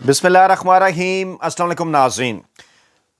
بسم اللہ الرحمن الرحیم۔ السلام علیکم ناظرین۔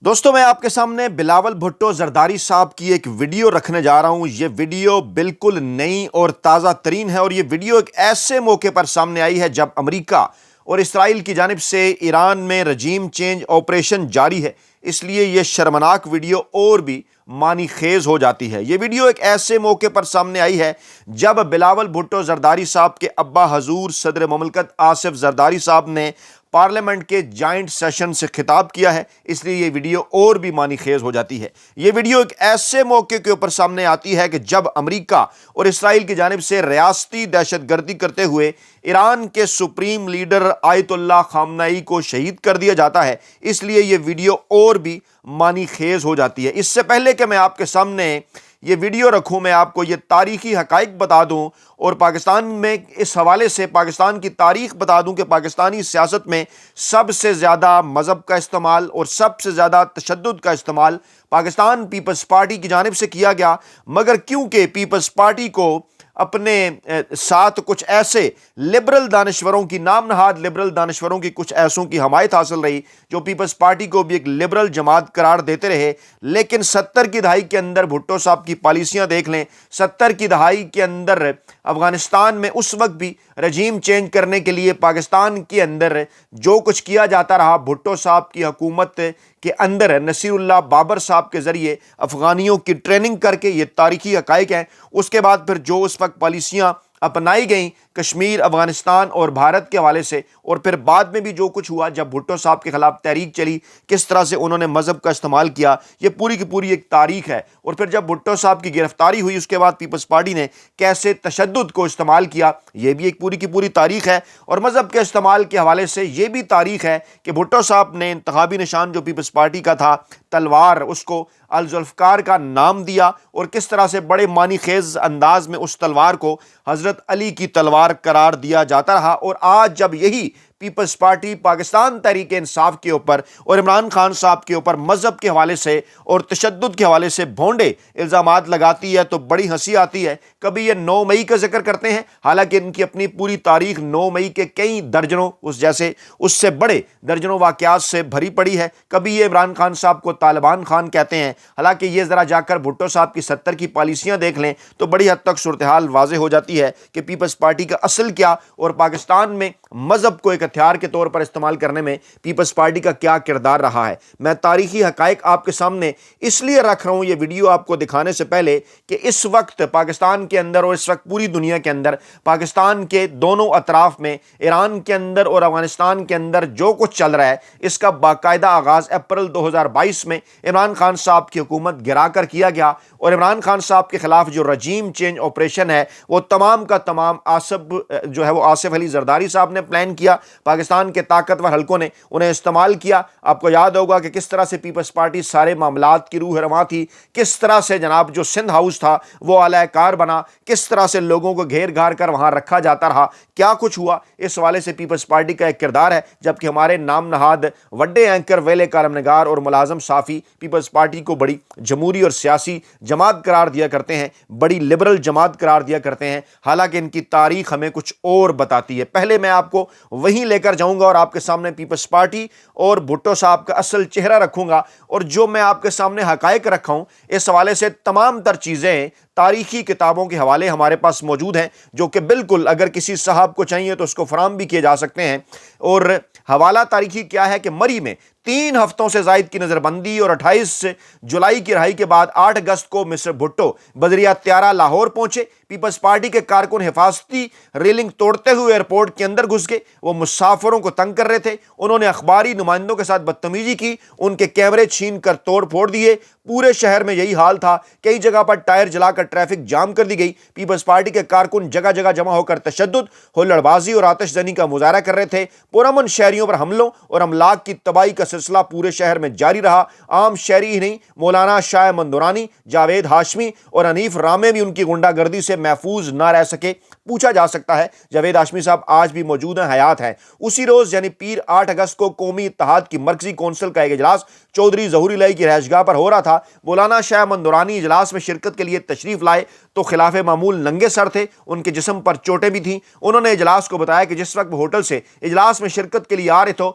دوستو، میں آپ کے سامنے بلاول بھٹو زرداری صاحب کی ایک ویڈیو رکھنے جا رہا ہوں۔ یہ ویڈیو بالکل نئی اور تازہ ترین ہے، اور یہ ویڈیو ایک ایسے موقع پر سامنے آئی ہے جب امریکہ اور اسرائیل کی جانب سے ایران میں رجیم چینج آپریشن جاری ہے۔ اس لیے یہ شرمناک ویڈیو اور بھی معنی خیز ہو جاتی ہے۔ یہ ویڈیو ایک ایسے موقع پر سامنے آئی ہے جب بلاول بھٹو زرداری صاحب کے ابا حضور صدر مملکت آصف زرداری صاحب نے پارلیمنٹ کے جائنٹ سیشن سے خطاب کیا ہے۔ اس لیے یہ ویڈیو اور بھی معنی خیز ہو جاتی ہے۔ یہ ویڈیو ایک ایسے موقع کے اوپر سامنے آتی ہے کہ جب امریکہ اور اسرائیل کی جانب سے ریاستی دہشت گردی کرتے ہوئے ایران کے سپریم لیڈر آیت اللہ خامنئی کو شہید کر دیا جاتا ہے۔ اس لیے یہ ویڈیو اور بھی معنی خیز ہو جاتی ہے۔ اس سے پہلے کہ میں آپ کے سامنے یہ ویڈیو رکھوں، میں آپ کو یہ تاریخی حقائق بتا دوں اور پاکستان میں اس حوالے سے پاکستان کی تاریخ بتا دوں کہ پاکستانی سیاست میں سب سے زیادہ مذہب کا استعمال اور سب سے زیادہ تشدد کا استعمال پاکستان پیپلز پارٹی کی جانب سے کیا گیا، مگر کیونکہ پیپلز پارٹی کو اپنے ساتھ کچھ ایسے لبرل دانشوروں کی، نام نہاد لبرل دانشوروں کی کچھ ایسوں کی حمایت حاصل رہی جو پیپلز پارٹی کو بھی ایک لبرل جماعت قرار دیتے رہے، لیکن 70 کی دہائی کے اندر بھٹو صاحب کی پالیسیاں دیکھ لیں۔ 70 کی دہائی کے اندر افغانستان میں اس وقت بھی رجیم چینج کرنے کے لیے پاکستان کے اندر جو کچھ کیا جاتا رہا، بھٹو صاحب کی حکومت کے اندر نصیر اللہ بابر صاحب کے ذریعے افغانیوں کی ٹریننگ کر کے، یہ تاریخی حقائق ہیں۔ اس کے بعد پھر جو اس وقت پالیسیاں اپنائی گئیں کشمیر، افغانستان اور بھارت کے حوالے سے، اور پھر بعد میں بھی جو کچھ ہوا جب بھٹو صاحب کے خلاف تحریک چلی، کس طرح سے انہوں نے مذہب کا استعمال کیا، یہ پوری کی پوری ایک تاریخ ہے۔ اور پھر جب بھٹو صاحب کی گرفتاری ہوئی، اس کے بعد پیپلز پارٹی نے کیسے تشدد کو استعمال کیا، یہ بھی ایک پوری کی پوری تاریخ ہے۔ اور مذہب کے استعمال کے حوالے سے یہ بھی تاریخ ہے کہ بھٹو صاحب نے انتخابی نشان جو پیپلز پارٹی کا تھا تلوار، اس کو الذوالفقار کا نام دیا، اور کس طرح سے بڑے معنی خیز انداز میں اس تلوار کو حضرت علی کی تلوار قرار دیا جاتا رہا۔ اور آج جب یہی پیپلز پارٹی پاکستان تحریک انصاف کے اوپر اور عمران خان صاحب کے اوپر مذہب کے حوالے سے اور تشدد کے حوالے سے بھونڈے الزامات لگاتی ہے تو بڑی ہنسی آتی ہے۔ کبھی یہ 9 مئی کا ذکر کرتے ہیں، حالانکہ ان کی اپنی پوری تاریخ 9 مئی کے کئی درجنوں اس سے بڑے درجنوں واقعات سے بھری پڑی ہے۔ کبھی یہ عمران خان صاحب کو طالبان خان کہتے ہیں، حالانکہ یہ ذرا جا کر بھٹو صاحب کی 70 کی پالیسیاں دیکھ لیں تو بڑی حد تک صورتحال واضح ہو جاتی ہے کہ پیپلز پارٹی کا اصل کیا اور پاکستان میں مذہب کو ایک ہتھیار کے طور پر استعمال کرنے میں پیپلز پارٹی کا کیا کردار رہا ہے۔ میں تاریخی حقائق آپ کے سامنے اس لیے رکھ رہا ہوں یہ ویڈیو آپ کو دکھانے سے پہلے کہ اس وقت پاکستان کے اندر اور اس وقت پوری دنیا کے اندر پاکستان کے دونوں اطراف میں، ایران کے اندر اور افغانستان کے اندر جو کچھ چل رہا ہے، اس کا باقاعدہ آغاز اپریل 2022 میں عمران خان صاحب کی حکومت گرا کر کیا گیا، اور عمران خان صاحب کے خلاف جو رجیم چینج آپریشن ہے وہ تمام کا تمام آصف علی زرداری صاحب نے پلان کیا۔ پاکستان کے طاقتور حلقوں نے انہیں استعمال کیا۔ آپ کو یاد ہوگا کہ کس طرح سے پیپلز پارٹی سارے معاملات کی روح رواں تھی، کس طرح سے جناب جو سندھ ہاؤس تھا وہ اعلی کار بنا، کس طرح سے لوگوں کو گھیر گھار کر وہاں رکھا جاتا رہا، کیا کچھ ہوا، اس حوالے سے پیپلز پارٹی کا ایک کردار ہے۔ جبکہ ہمارے نام نہاد وڈے اینکر، ویلے کالم نگار اور ملازم صحافی پیپلز پارٹی کو بڑی جمہوری اور سیاسی جماعت قرار دیا کرتے ہیں، بڑی لبرل جماعت قرار دیا کرتے ہیں، حالانکہ ان کی تاریخ ہمیں کچھ اور بتاتی ہے۔ پہلے میں آپ کو وہیں لے کر جاؤں گا اور آپ کے سامنے پیپلز پارٹی اور بھٹو صاحب کا اصل چہرہ رکھوں گا، اور جو میں آپ کے سامنے حقائق رکھا ہوں اس حوالے سے تمام تر چیزیں تاریخی کتابوں کے حوالے ہمارے پاس موجود ہیں، جو کہ بالکل اگر کسی صاحب کو چاہیے تو اس کو فراہم بھی کیے جا سکتے ہیں۔ اور حوالہ تاریخی کیا ہے کہ مری میں 3 ہفتوں سے زائد کی نظر بندی اور 28 جولائی کی رہائی کے بعد 8 اگست کو مسٹر بھٹو بذریعہ طیارہ لاہور پہنچے۔ پیپلز پارٹی کے کارکن حفاظتی ریلنگ توڑتے ہوئے ایئرپورٹ کے اندر گھس گئے۔ وہ مسافروں کو تنگ کر رہے تھے، انہوں نے اخباری نمائندوں کے ساتھ بدتمیزی کی، ان کے کیمرے چھین کر توڑ پھوڑ دیے۔ پورے شہر میں یہی حال تھا، کئی جگہ پر ٹائر جلا کر ٹریفک جام کر دی گئی۔ پیپلز پارٹی کے کارکن جگہ جگہ جمع ہو کر تشدد، ہلڑ بازی اور آتش زنی کا مظاہرہ کر رہے تھے۔ پرامن شہریوں پر حملوں اور املاک کی تباہی کا سلسلہ پورے شہر میں جاری رہا۔ عام شہری ہی نہیں، مولانا شاہ مندورانی، جاوید ہاشمی اور حنیف رامے بھی ان کی غنڈہ گردی سے محفوظ نہ رہ سکے۔ پوچھا جا سکتا ہے جاوید ہاشمی صاحب آج بھی موجود ہیں، حیات ہیں۔ اسی روز یعنی پیر 8 اگست کو قومی اتحاد کی مرکزی کونسل کا ایک اجلاس چودھری ظہور الہی کی رہائش گاہ پر ہو رہا تھا۔ مولانا شاہ مندورانی اجلاس میں شرکت کے لیے تشریف لائے تو خلاف معمول ننگے سر تھے، ان کے جسم پر چوٹیں بھی تھیں۔ انہوں نے اجلاس کو بتایا کہ جس وقت وہ ہوٹل سے اجلاس میں شرکت کے لیے آ رہے تو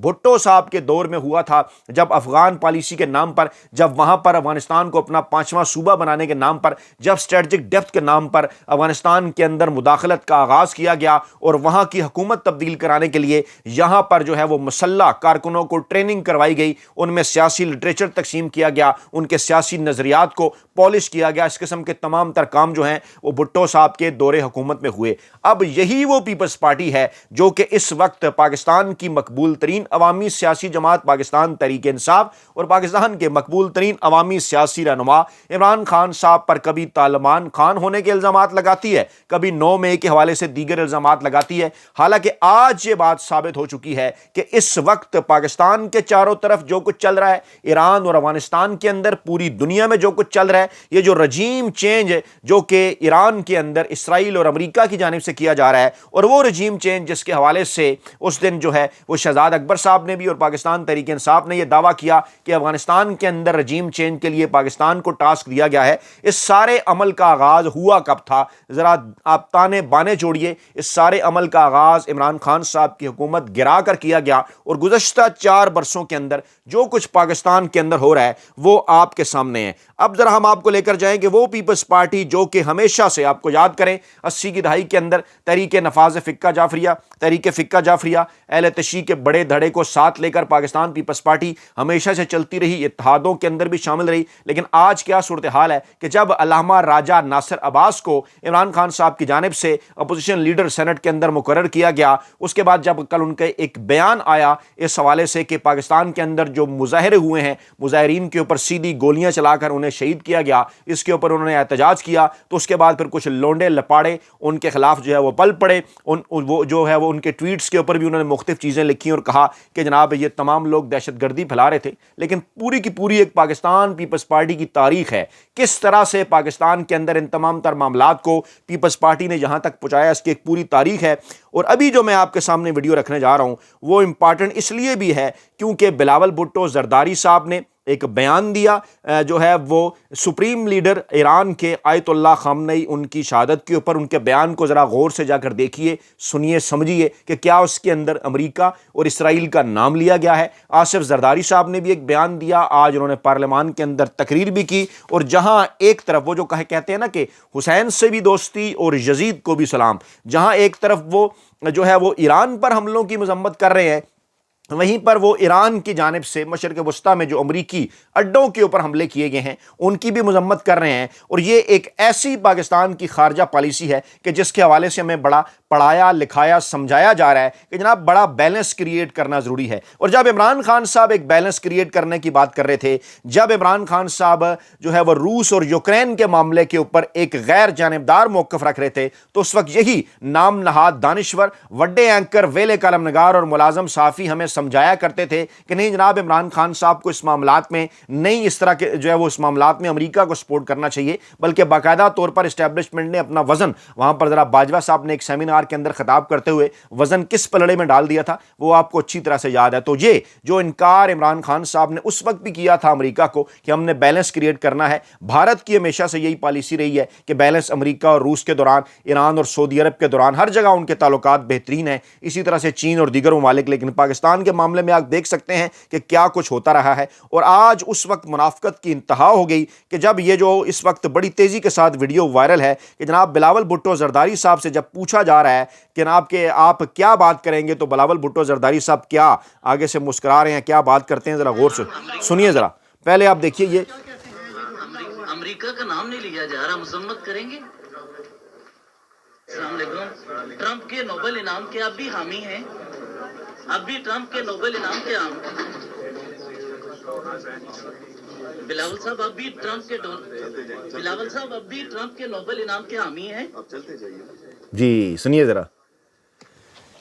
بھٹو صاحب کے دور میں ہوا تھا، جب افغان پالیسی کے نام پر، جب وہاں پر افغانستان کو اپنا 5واں صوبہ بنانے کے نام پر، جب اسٹریٹجک ڈیپتھ کے نام پر افغانستان کے اندر مداخلت کا آغاز کیا گیا اور وہاں کی حکومت تبدیل کرانے کے لیے یہاں پر جو ہے وہ مسلح کارکنوں کو ٹریننگ کروائی گئی، ان میں سیاسی لٹریچر تقسیم کیا گیا، ان کے سیاسی نظریات کو پالش کیا گیا۔ اس قسم کے تمام تر کام جو ہیں وہ بھٹو صاحب کے دور حکومت میں ہوئے۔ اب یہی وہ پیپلز پارٹی ہے جو کہ اس وقت پاکستان کی مقبول ترین عوامی سیاسی جماعت پاکستان تحریک انصاف اور پاکستان کے مقبول ترین عوامی سیاسی رہنما عمران خان صاحب پر کبھی طالبان خان ہونے کے الزامات لگاتی ہے، کبھی 9 مئی کے حوالے سے دیگر الزامات لگاتی ہے۔ حالانکہ آج یہ بات ثابت ہو چکی ہے کہ اس وقت پاکستان کے چاروں طرف جو کچھ چل رہا ہے، ایران اور افغانستان کے اندر، پوری دنیا میں جو کچھ چل رہا ہے، یہ جو رجیم چینج جو کہ ایران کے اندر اسرائیل اور امریکہ کی جانب سے کیا جا رہا ہے، اور وہ رجیم چینج جس کے حوالے سے اس دن جو ہے وہ شہزاد اکبر صاحب نے بھی اور پاکستان تحریک انصاف نے یہ دعویٰ کیا کہ افغانستان کے اندر رجیم چینج کے لیے پاکستان کو ٹاسک دیا گیا ہے۔ اس سارے عمل کا آغاز ہوا کب تھا؟ ذرا آپ تانے بانے جوڑیے۔ اس سارے عمل کا آغاز عمران خان صاحب کی حکومت گرا کر کیا گیا، اور گزشتہ 4 برسوں کے اندر جو کچھ پاکستان کے اندر ہو رہا ہے وہ آپ کے سامنے ہے۔ اب ذرا ہم آپ کو لے کر جائیں کہ وہ پیپلز پارٹی جو کہ ہمیشہ سے، آپ کو یاد کریں 80 کی دہائی کے اندر تحریک نفاذ فقہ جعفریہ، تحریک فقہ جعفریہ، اہل تشیع کے بڑے دھڑے کو ساتھ لے کر پاکستان پیپلز پارٹی ہمیشہ سے چلتی رہی، اتحادوں کے اندر بھی شامل رہی۔ لیکن آج کیا صورتحال ہے کہ جب علامہ راجہ ناصر عباس کو عمران خان صاحب کی جانب سے اپوزیشن لیڈر سینٹ کے اندر مقرر کیا گیا، اس کے بعد جب کل ان کا ایک بیان آیا اس حوالے سے کہ پاکستان کے اندر جو مظاہرے ہوئے ہیں، مظاہرین کے اوپر سیدھی گولیاں چلا کر انہیں شہید کیا گیا، اس کے اوپر انہوں نے احتجاج کیا، تو اس کے بعد پھر کچھ لونڈے لپاڑے ان کے خلاف جو ہے وہ پل پڑے، وہ جو ہے وہ ان کے ٹویٹس کے اوپر بھی انہوں نے مختلف چیزیں لکھی اور کہا کہ جناب یہ تمام لوگ دہشت گردی پھیلا رہے تھے۔ لیکن پوری کی پوری ایک پاکستان پیپلز پارٹی کی تاریخ ہے، کس طرح سے پاکستان کے اندر ان تمام تر معاملات کو پیپلز پارٹی نے جہاں تک پہنچایا، اس کی ایک پوری تاریخ ہے۔ اور ابھی جو میں آپ کے سامنے ویڈیو رکھنے جا رہا ہوں وہ امپارٹنٹ اس لیے بھی ہے کیونکہ بلاول بھٹو زرداری صاحب نے ایک بیان دیا، جو ہے وہ سپریم لیڈر ایران کے آیت اللہ خامنئی ان کی شہادت کے اوپر۔ ان کے بیان کو ذرا غور سے جا کر دیکھیے، سنیے، سمجھیے کہ کیا اس کے اندر امریکہ اور اسرائیل کا نام لیا گیا ہے۔ آصف زرداری صاحب نے بھی ایک بیان دیا، آج انہوں نے پارلیمان کے اندر تقریر بھی کی، اور جہاں ایک طرف وہ جو کہتے ہیں نا کہ حسین سے بھی دوستی اور یزید کو بھی سلام، جہاں ایک طرف وہ جو ہے وہ ایران پر حملوں کی مذمت کر رہے ہیں، وہیں پر وہ ایران کی جانب سے مشرق وسطیٰ میں جو امریکی اڈوں کے اوپر حملے کیے گئے ہیں ان کی بھی مذمت کر رہے ہیں۔ اور یہ ایک ایسی پاکستان کی خارجہ پالیسی ہے کہ جس کے حوالے سے ہمیں بڑا پڑھایا لکھایا سمجھایا جا رہا ہے کہ جناب بڑا بیلنس کریٹ کرنا ضروری ہے۔ اور جب عمران خان صاحب ایک بیلنس کریٹ کرنے کی بات کر رہے تھے، جب عمران خان صاحب جو ہے وہ روس اور یوکرین کے معاملے کے اوپر ایک غیر جانبدار موقف رکھ رہے تھے، تو اس وقت یہی نام نہاد دانشور، وڈے اینکر، ویلے کالم نگار اور ملازم صحافی ہمیں سمجھایا کرتے تھے کہ نہیں جناب عمران خان صاحب کو اس معاملات میں نہیں، اس طرح کے جو ہے وہ اس معاملات میں امریکہ کو سپورٹ کرنا چاہیے، بلکہ باقاعدہ طور پر اسٹیبلشمنٹ نے اپنا وزن وہاں پر، ذرا باجوہ صاحب نے ایک سیمینار کے اندر خطاب کرتے ہوئے وزن کس پلڑے میں ڈال دیا تھا وہ آپ کو اچھی طرح سے یاد ہے۔ تو یہ جو انکار عمران خان صاحب نے اس وقت بھی کیا تھا امریکہ کو کہ ہم نے بیلنس کریٹ کرنا ہے، بھارت کی ہمیشہ سے یہی پالیسی رہی ہے کہ بیلنس امریکہ اور روس کے دوران، ایران اور سعودی عرب کے دوران ہر جگہ ان کے تعلقات بہترین ہیں، اسی طرح سے چین اور دیگر ممالک۔ لیکن پاکستان کے معاملے میں آپ دیکھ سکتے ہیں کہ کیا کچھ ہوتا رہا ہے، اور آج اس وقت منافقت کی انتہا ہو گئی کہ جب یہ جو اس وقت بڑی تیزی کے ساتھ ویڈیو وائرل ہے کہ جناب بلاول بھٹو زرداری صاحب سے جب پوچھا جا رہا ہے کہ جناب کہ آپ کیا بات کریں گے، تو بلاول بھٹو زرداری صاحب کیا آگے سے مسکرا رہے ہیں، کیا بات کرتے ہیں، ذرا غور سے سنیے۔ ذرا پہلے آپ دیکھیے، یہ امریکہ کا نام نہیں لیا جا رہا، مذمت کریں گے۔ السلام علیکم۔ ٹرمپ کے نوبل انعام کے آپ بھی حامی ہیں، اب بھی ٹرمپ کے نوبل انعام کے بلاول صاحب اب بھی ٹرمپ کے بلاول صاحب اب بھی ٹرمپ کے نوبل انعام کے حامی ہیں۔ جی سنیے ذرا،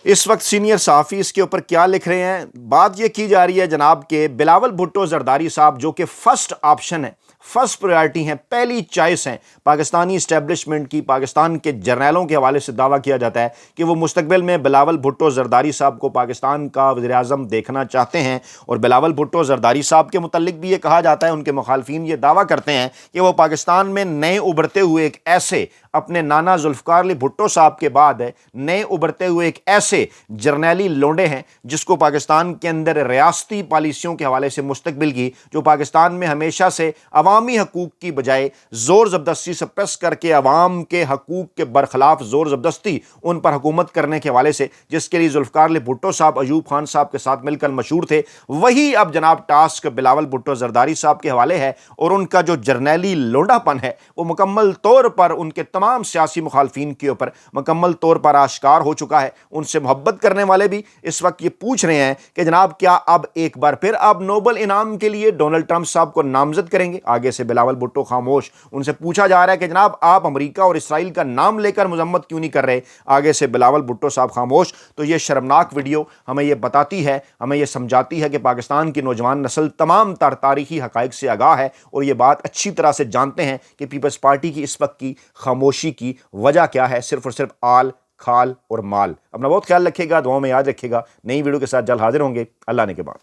اس وقت سینئر صحافی اس کے اوپر کیا لکھ رہے ہیں۔ بات یہ کی جا رہی ہے جناب کہ بلاول بھٹو زرداری صاحب جو کہ فرسٹ آپشن ہے، فرسٹ پریورٹی ہیں، پہلی چوائس ہیں پاکستانی اسٹیبلشمنٹ کی، پاکستان کے جرنیلوں کے حوالے سے دعویٰ کیا جاتا ہے کہ وہ مستقبل میں بلاول بھٹو زرداری صاحب کو پاکستان کا وزیر اعظم دیکھنا چاہتے ہیں۔ اور بلاول بھٹو زرداری صاحب کے متعلق بھی یہ کہا جاتا ہے، ان کے مخالفین یہ دعویٰ کرتے ہیں کہ وہ پاکستان میں نئے ابھرتے ہوئے ایک ایسے اپنے نانا ذوالفقار علی بھٹو صاحب کے بعد نئے ابھرتے ہوئے ایک ایسے جرنیلی لونڈے ہیں جس کو پاکستان کے اندر ریاستی پالیسیوں کے حوالے سے مستقبل کی، جو پاکستان میں ہمیشہ سے عوامی حقوق کی بجائے زور زبردستی سے پریس کر کے عوام کے حقوق کے برخلاف زور زبردستی ان پر حکومت کرنے کے حوالے سے جس کے لیے ذوالفقار علی بھٹو صاحب ایوب خان صاحب کے ساتھ مل کر مشہور تھے، وہی اب جناب ٹاسک بلاول بھٹو زرداری صاحب کے حوالے ہے، اور ان کا جو جرنیلی لونڈا پن ہے وہ مکمل طور پر ان کے تمام سیاسی مخالفین کے اوپر مکمل طور پر آشکار ہو چکا ہے۔ ان سے محبت کرنے والے بھی اس وقت یہ پوچھ رہے ہیں کہ جناب کیا اب ایک بار پھر آپ نوبل انعام کے لیے ڈونلڈ ٹرمپ صاحب کو نامزد کریں گے؟ آگے سے بلاول بھٹو خاموش۔ ان سے پوچھا جا رہا ہے کہ جناب آپ امریکہ اور اسرائیل کا نام لے کر مذمت کیوں نہیں کر رہے؟ آگے سے بلاول بھٹو صاحب خاموش۔ تو یہ شرمناک ویڈیو ہمیں یہ بتاتی ہے، ہمیں یہ سمجھاتی ہے کہ پاکستان کی نوجوان نسل تمام تاریخی حقائق سے آگاہ ہے اور یہ بات اچھی طرح سے جانتے ہیں کہ پیپلز پارٹی کی اس وقت کی خاموشی کی وجہ کیا ہے، صرف اور صرف آل کھال اور مال۔ اپنا بہت خیال رکھیے گا، دعاؤں میں یاد رکھیے گا۔ نئی ویڈیو کے ساتھ جلد حاضر ہوں گے، اللہ نے کے بعد۔